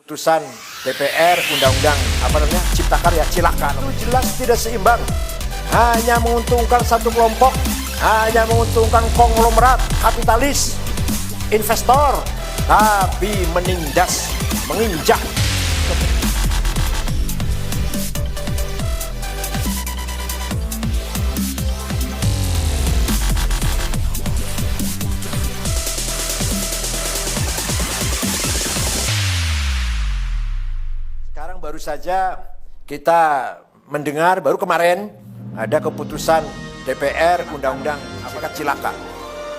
Putusan DPR Undang-Undang Cipta Karya Cilaka itu jelas tidak seimbang, hanya menguntungkan satu kelompok, hanya menguntungkan konglomerat kapitalis investor, tapi menindas, menginjak. Sekarang baru saja kita mendengar, baru kemarin ada keputusan DPR Undang-Undang Cilaka.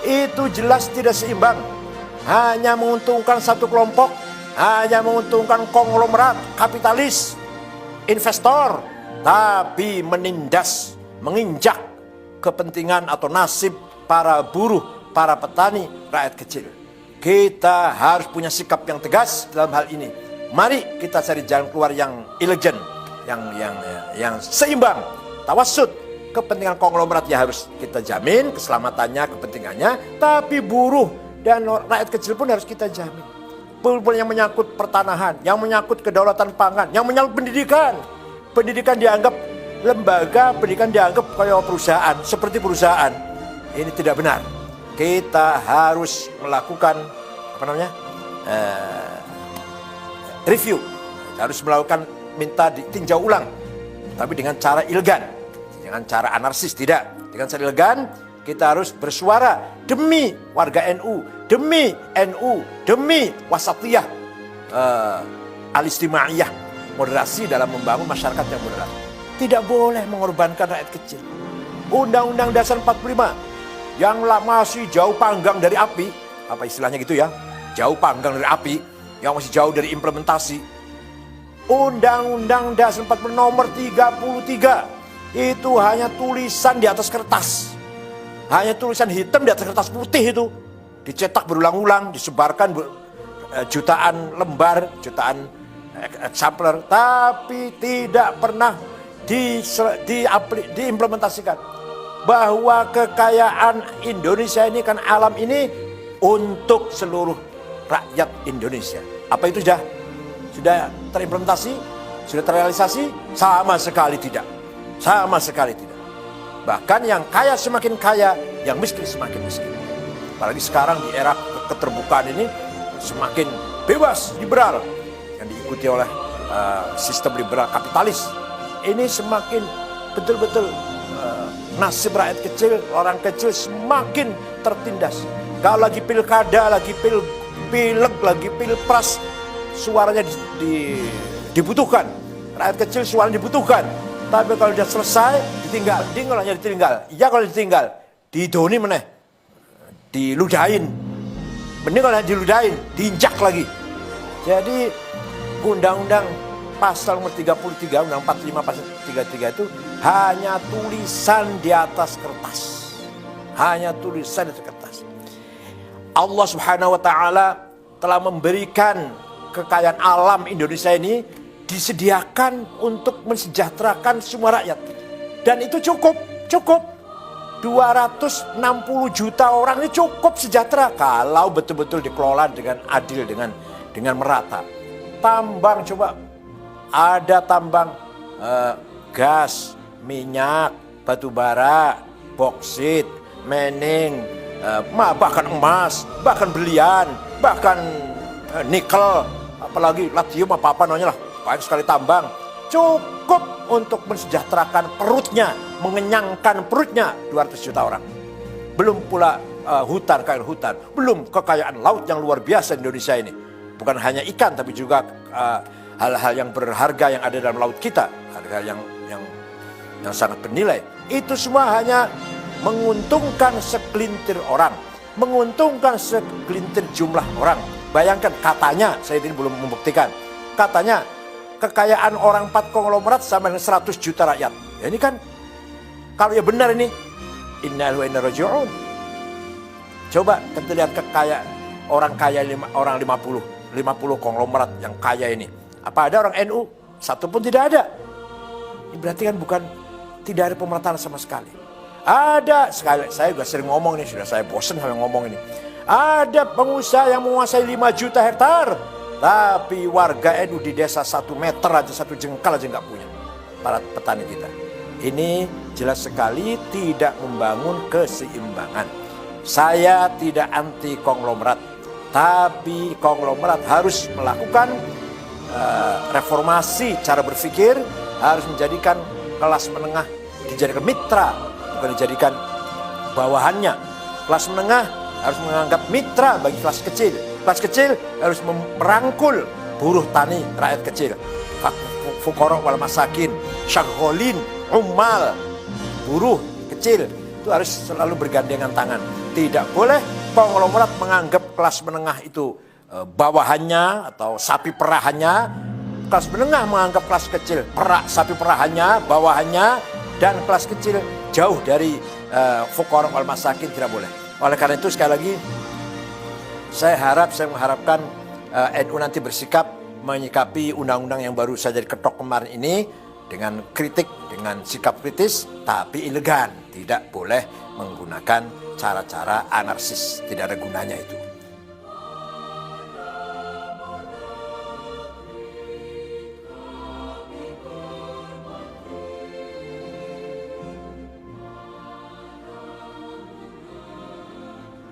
Itu jelas tidak seimbang, hanya menguntungkan satu kelompok, hanya menguntungkan konglomerat kapitalis investor, tapi menindas, menginjak kepentingan atau nasib para buruh, para petani, rakyat kecil. Kita harus punya sikap yang tegas dalam hal ini. Mari kita cari jalan keluar yang elegan, yang seimbang, tawassut. Kepentingan konglomerat ya harus kita jamin keselamatannya, kepentingannya, tapi buruh dan rakyat kecil pun harus kita jamin. Yang menyangkut pertanahan, yang menyangkut kedaulatan pangan, yang menyangkut pendidikan. Pendidikan dianggap lembaga, pendidikan dianggap kayak perusahaan, seperti perusahaan. Ini tidak benar. Kita harus melakukan review, harus melakukan minta ditinjau ulang, tapi dengan cara elegan, dengan cara anarkis tidak, dengan cara elegan. Kita harus bersuara demi warga NU, demi NU, demi wasatiyah, al-istimaiyah, moderasi dalam membangun masyarakat yang moderat. Tidak boleh mengorbankan rakyat kecil. Undang-Undang Dasar 45 yang masih jauh panggang dari api, apa istilahnya gitu ya, jauh panggang dari api, yang masih jauh dari implementasi. Undang-Undang Dasar 45 nomor 33 itu hanya tulisan di atas kertas, hanya tulisan hitam di atas kertas putih, itu dicetak berulang-ulang, disebarkan jutaan lembar, jutaan eksemplar, tapi tidak pernah diimplementasikan. Bahwa kekayaan Indonesia ini kan, alam ini untuk seluruh rakyat Indonesia. Apa itu sudah terimplementasi? Sudah terrealisasi? Sama sekali tidak. Sama sekali tidak. Bahkan yang kaya semakin kaya, yang miskin semakin miskin. Apalagi sekarang di era keterbukaan ini semakin bebas, liberal, yang diikuti oleh sistem liberal kapitalis. Ini semakin betul-betul nasib rakyat kecil, orang kecil semakin tertindas. Kalau lagi pilkada, lagi pileg, lagi pilpres, suaranya dibutuhkan. Rakyat kecil suaranya dibutuhkan. Tapi kalau sudah selesai, ditinggal. Mending kalau hanya ditinggal. Iya kalau ditinggal, didoni meneh, diludahin. Mending kalau diludahin, diinjak lagi. Jadi Undang-Undang pasal nomor 33, Undang 45 pasal 33 itu hanya tulisan di atas kertas. Hanya tulisan di atas kertas. Allah Subhanahu wa Ta'ala telah memberikan kekayaan alam Indonesia ini, disediakan untuk mensejahterakan semua rakyat. Dan itu cukup. 260 juta orang ini cukup sejahtera kalau betul-betul dikelola dengan adil, dengan merata. Tambang, coba ada tambang gas, minyak, batu bara, boksit, mening, bahkan emas, bahkan berlian, bahkan nikel, apalagi lithium, apa namanya lah, banyak sekali tambang. Cukup untuk mensejahterakan perutnya, mengenyangkan perutnya 200 juta orang. Belum pula kekayaan hutan, belum kekayaan laut yang luar biasa di Indonesia ini. Bukan hanya ikan, tapi juga hal-hal yang berharga yang ada dalam laut kita, harga yang sangat bernilai. Itu semua hanya menguntungkan segelintir orang, menguntungkan segelintir jumlah orang. Bayangkan, katanya, saya ini belum membuktikan, katanya kekayaan orang 4 konglomerat sama dengan 100 juta rakyat. Ya ini kan, kalau ya benar ini, innalillahi wa inna ilaihi raji'un. Coba kita lihat kekayaan orang kaya, orang 50 konglomerat yang kaya ini. Apa ada orang NU? Satu pun tidak ada. Ini berarti kan tidak ada pemerataan sama sekali. Ada, sekali saya juga sering ngomong ini, sudah saya bosan sama ngomong ini. Ada pengusaha yang menguasai 5 juta hektar, Tapi warga NU di desa 1 meter aja, 1 jengkal aja nggak punya. Para petani kita. Ini jelas sekali tidak membangun keseimbangan. Saya tidak anti konglomerat. Tapi konglomerat harus melakukan reformasi cara berpikir, harus menjadikan kelas menengah dijadikan mitra, bukan dijadikan bawahannya. Kelas menengah harus menganggap mitra bagi kelas kecil. Kelas kecil harus merangkul buruh tani, rakyat kecil. Fuqara wal masakin, syagholin, ummal, buruh kecil itu harus selalu bergandengan tangan. Tidak boleh konglomerat menganggap kelas menengah itu bawahannya atau sapi perahannya. Kelas menengah menganggap kelas kecil sapi perahannya, bawahannya, dan kelas kecil jauh dari fuqara wal masakin, tidak boleh. Oleh karena itu sekali lagi saya mengharapkan NU nanti bersikap menyikapi undang-undang yang baru saja diketok kemarin ini dengan kritik, dengan sikap kritis, tapi elegan. Tidak boleh menggunakan cara-cara anarkis, tidak ada gunanya itu.